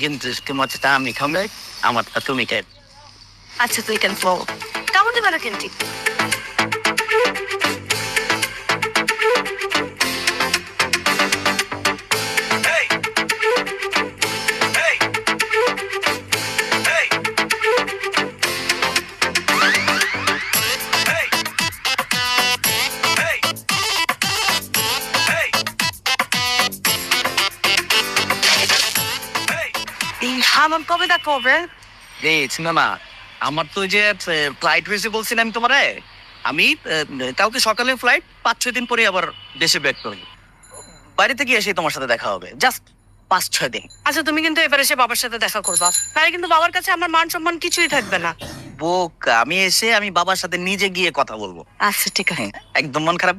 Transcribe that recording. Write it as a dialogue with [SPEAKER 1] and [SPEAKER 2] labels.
[SPEAKER 1] কিন্তু তোমারটা আমি খামলাই, আমারটা তুমি খাই।
[SPEAKER 2] আচ্ছা তুই কেন ফলো কামড় দেবে না কিন্তু আমার কবে দেখা হবে?
[SPEAKER 1] না আমার তো যে ফ্লাইট হয়েছে বলছিলাম তোমারে, আমি কালকে সকালে ফ্লাইট, 5-6 দিন পরে আবার দেশে ব্যাক করি। বাড়িতে গিয়ে এসে তোমার সাথে দেখা হবে, জাস্ট 5-6 দিন।
[SPEAKER 2] আচ্ছা তুমি কিন্তু এবার এসে বাবার সাথে দেখা করবা, তাহলে কিন্তু বাবার কাছে আমার মান সম্মান কিছুই থাকবে না।
[SPEAKER 1] বোক, আমি এসে আমি বাবার সাথে নিজে গিয়ে কথা বলবো।
[SPEAKER 2] আচ্ছা ঠিক আছে।
[SPEAKER 1] একদম মন খারাপ